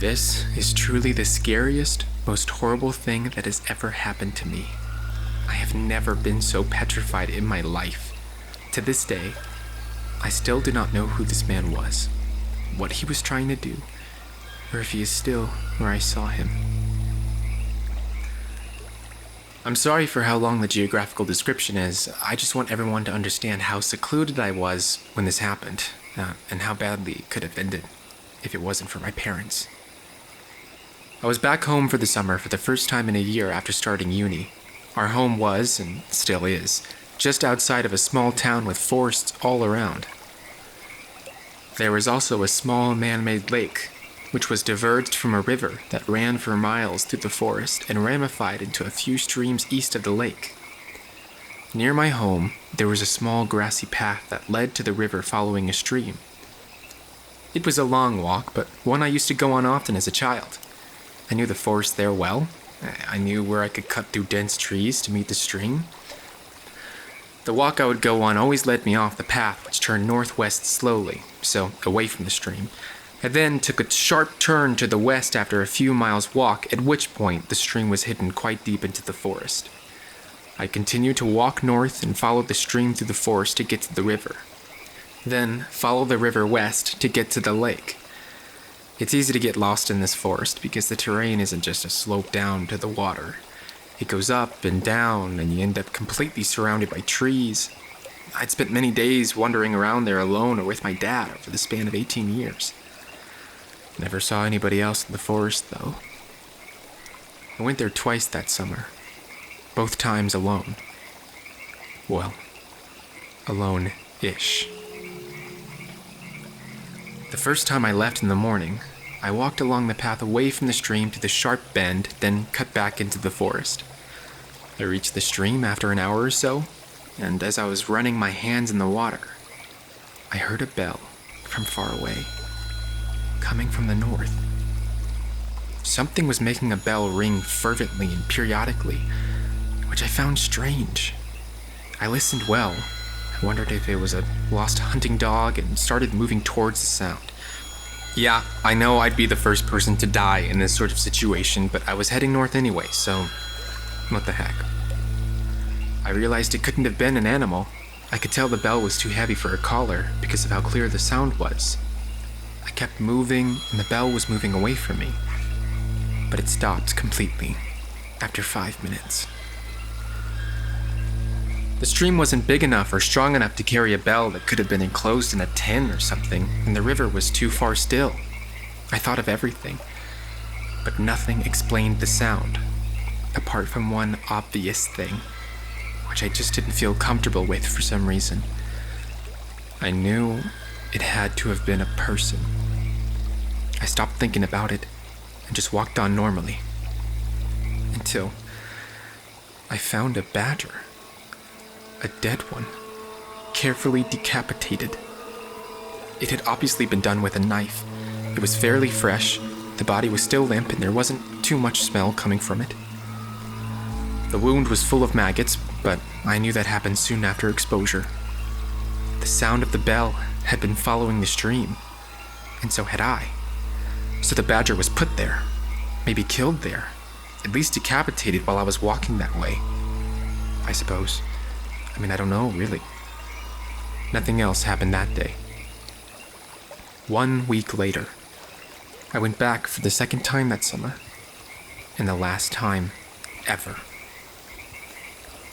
This is truly the scariest, most horrible thing that has ever happened to me. I have never been so petrified in my life. To this day, I still do not know who this man was, what he was trying to do, or if he is still where I saw him. I'm sorry for how long the geographical description is. I just want everyone to understand how secluded I was when this happened, and how badly it could have ended if it wasn't for my parents. I was back home for the summer for the first time in a year after starting uni. Our home was, and still is, just outside of a small town with forests all around. There was also a small man-made lake, which was diverged from a river that ran for miles through the forest and ramified into a few streams east of the lake. Near my home, there was a small grassy path that led to the river following a stream. It was a long walk, but one I used to go on often as a child. I knew the forest there well. I knew where I could cut through dense trees to meet the stream. The walk I would go on always led me off the path, which turned northwest slowly, so away from the stream. I then took a sharp turn to the west after a few miles' walk, at which point the stream was hidden quite deep into the forest. I continued to walk north and followed the stream through the forest to get to the river. Then follow the river west to get to the lake. It's easy to get lost in this forest because the terrain isn't just a slope down to the water. It goes up and down, and you end up completely surrounded by trees. I'd spent many days wandering around there alone or with my dad over the span of 18 years. Never saw anybody else in the forest, though. I went there twice that summer, both times alone. Well, alone-ish. The first time I left in the morning, I walked along the path away from the stream to the sharp bend, then cut back into the forest. I reached the stream after an hour or so, and as I was running my hands in the water, I heard a bell from far away, coming from the north. Something was making a bell ring fervently and periodically, which I found strange. I listened well. I wondered if it was a lost hunting dog and started moving towards the sound. Yeah, I know I'd be the first person to die in this sort of situation, but I was heading north anyway, so what the heck. I realized it couldn't have been an animal. I could tell the bell was too heavy for a caller because of how clear the sound was. I kept moving, and the bell was moving away from me, but it stopped completely after 5 minutes. The stream wasn't big enough or strong enough to carry a bell that could have been enclosed in a tin or something, and the river was too far still. I thought of everything, but nothing explained the sound, apart from one obvious thing, which I just didn't feel comfortable with for some reason. I knew it had to have been a person. I stopped thinking about it and just walked on normally, until I found a badger. A dead one, carefully decapitated. It had obviously been done with a knife. It was fairly fresh, the body was still limp, and there wasn't too much smell coming from it. The wound was full of maggots, but I knew that happened soon after exposure. The sound of the bell had been following the stream, and so had I. So the badger was put there, maybe killed there, at least decapitated while I was walking that way, I suppose. I don't know, really. Nothing else happened that day. 1 week later, I went back for the second time that summer, and the last time ever.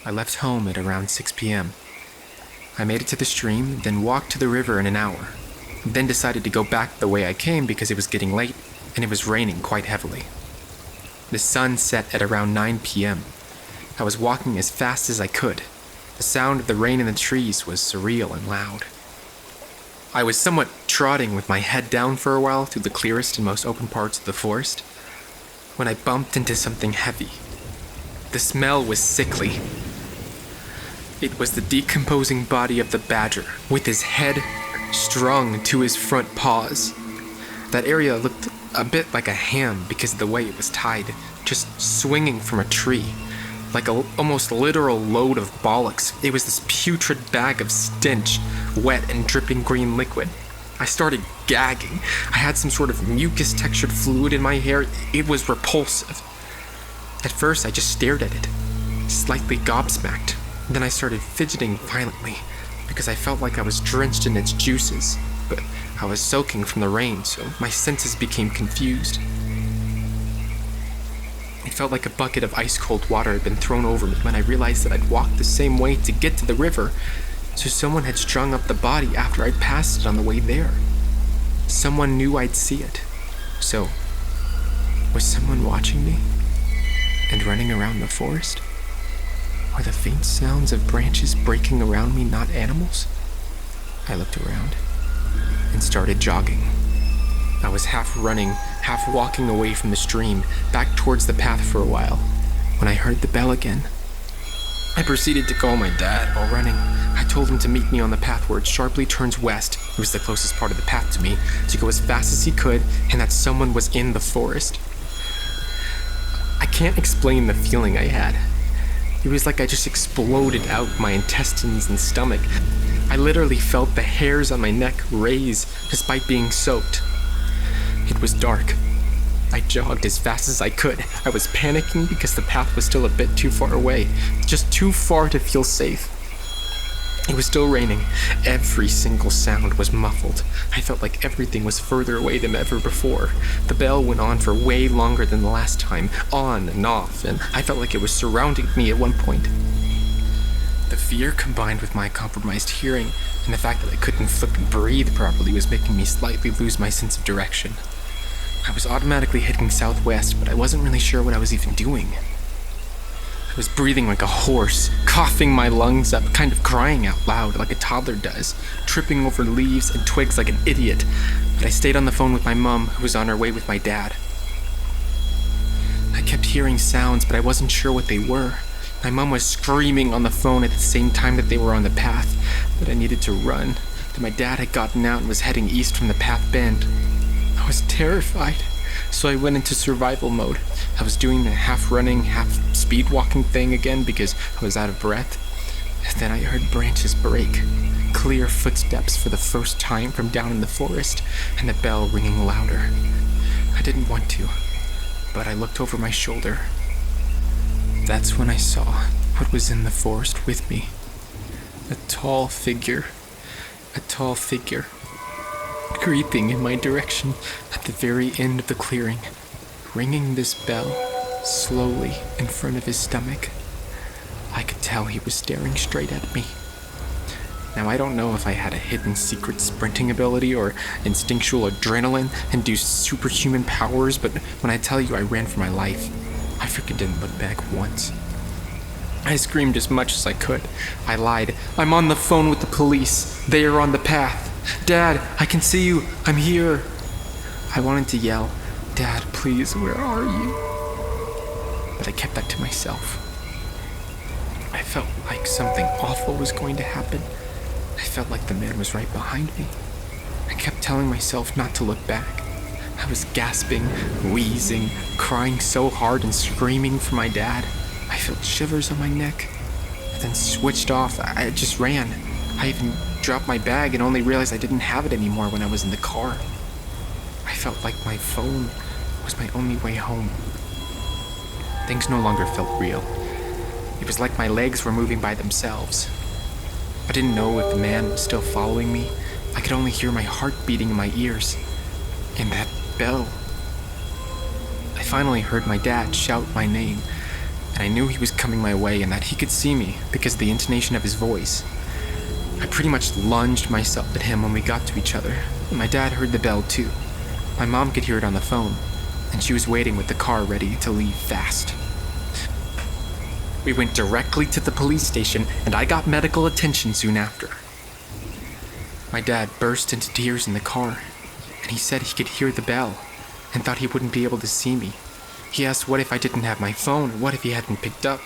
I left home at around 6 p.m. I made it to the stream, then walked to the river in an hour, then decided to go back the way I came because it was getting late, and it was raining quite heavily. The sun set at around 9 p.m. I was walking as fast as I could. The sound of the rain in the trees was surreal and loud. I was somewhat trotting with my head down for a while through the clearest and most open parts of the forest when I bumped into something heavy. The smell was sickly. It was the decomposing body of the badger, with his head strung to his front paws. That area looked a bit like a ham because of the way it was tied, just swinging from a tree. Like a almost literal load of bollocks. It was this putrid bag of stench, wet and dripping green liquid. I started gagging. I had some sort of mucus-textured fluid in my hair. It was repulsive. At first, I just stared at it, slightly gobsmacked. Then I started fidgeting violently because I felt like I was drenched in its juices, but I was soaking from the rain, so my senses became confused. It felt like a bucket of ice-cold water had been thrown over me when I realized that I'd walked the same way to get to the river, so someone had strung up the body after I'd passed it on the way there. Someone knew I'd see it. So, was someone watching me and running around the forest? Were the faint sounds of branches breaking around me not animals? I looked around and started jogging. I was half running, half walking away from the stream, back towards the path for a while, when I heard the bell again. I proceeded to call my dad while running. I told him to meet me on the path where it sharply turns west, it was the closest part of the path to me, to go as fast as he could, and that someone was in the forest. I can't explain the feeling I had. It was like I just exploded out my intestines and stomach. I literally felt the hairs on my neck raise despite being soaked. It was dark. I jogged as fast as I could. I was panicking because the path was still a bit too far away, just too far to feel safe. It was still raining. Every single sound was muffled. I felt like everything was further away than ever before. The bell went on for way longer than the last time, on and off, and I felt like it was surrounding me at one point. The fear combined with my compromised hearing and the fact that I couldn't flipping breathe properly was making me slightly lose my sense of direction. I was automatically heading southwest, but I wasn't really sure what I was even doing. I was breathing like a horse, coughing my lungs up, kind of crying out loud like a toddler does, tripping over leaves and twigs like an idiot. But I stayed on the phone with my mom, who was on her way with my dad. I kept hearing sounds, but I wasn't sure what they were. My mom was screaming on the phone at the same time that they were on the path, but I needed to run. That my dad had gotten out and was heading east from the path bend. I was terrified, so I went into survival mode. I was doing the half-running, half-speed-walking thing again because I was out of breath. And then I heard branches break, clear footsteps for the first time from down in the forest, and the bell ringing louder. I didn't want to, but I looked over my shoulder. That's when I saw what was in the forest with me. A tall figure, creeping in my direction at the very end of the clearing, ringing this bell slowly in front of his stomach. I could tell he was staring straight at me. Now, I don't know if I had a hidden secret sprinting ability or instinctual adrenaline-induced superhuman powers, but when I tell you I ran for my life, I freaking didn't look back once. I screamed as much as I could. I lied. I'm on the phone with the police. They are on the path. Dad, I can see you. I'm here. I wanted to yell, Dad, please, where are you? But I kept that to myself. I felt like something awful was going to happen. I felt like the man was right behind me. I kept telling myself not to look back. I was gasping, wheezing, crying so hard and screaming for my dad. I felt shivers on my neck. I then switched off. I just ran. I even dropped my bag and only realized I didn't have it anymore when I was in the car. I felt like my phone was my only way home. Things no longer felt real. It was like my legs were moving by themselves. I didn't know if the man was still following me. I could only hear my heart beating in my ears. And that bell. I finally heard my dad shout my name, and I knew he was coming my way and that he could see me because of the intonation of his voice. I pretty much lunged myself at him when we got to each other, and my dad heard the bell too. My mom could hear it on the phone, and she was waiting with the car ready to leave fast. We went directly to the police station, and I got medical attention soon after. My dad burst into tears in the car, and he said he could hear the bell, and thought he wouldn't be able to see me. He asked what if I didn't have my phone, or what if he hadn't picked up.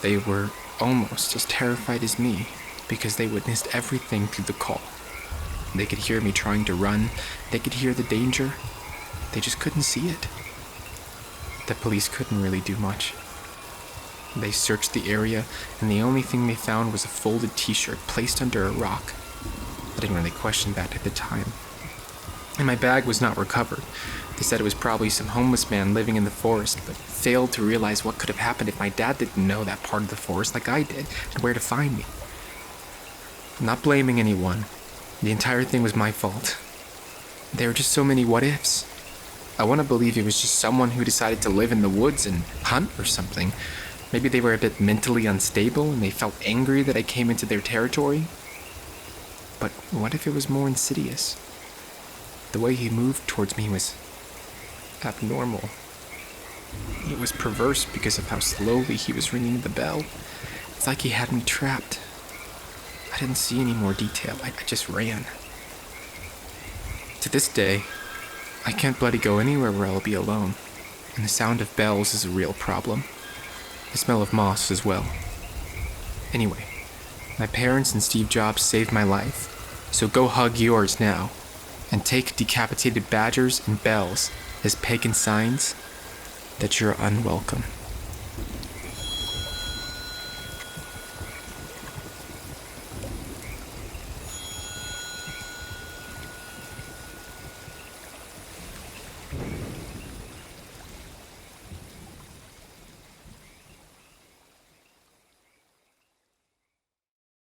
They were almost as terrified as me, because they witnessed everything through the call. They could hear me trying to run, they could hear the danger, they just couldn't see it. The police couldn't really do much. They searched the area, and the only thing they found was a folded t-shirt placed under a rock. The didn't really question that at the time. And my bag was not recovered. They said it was probably some homeless man living in the forest, but failed to realize what could have happened if my dad didn't know that part of the forest like I did, and where to find me. I'm not blaming anyone. The entire thing was my fault. There were just so many what-ifs. I want to believe it was just someone who decided to live in the woods and hunt or something. Maybe they were a bit mentally unstable and they felt angry that I came into their territory. But what if it was more insidious? The way he moved towards me was abnormal. It was perverse because of how slowly he was ringing the bell. It's like he had me trapped. I didn't see any more detail. I just ran. To this day, I can't bloody go anywhere where I'll be alone. And the sound of bells is a real problem. The smell of moss as well. Anyway, my parents and Steve Jobs saved my life, so go hug yours now, and take decapitated badgers and bells as pagan signs that you're unwelcome.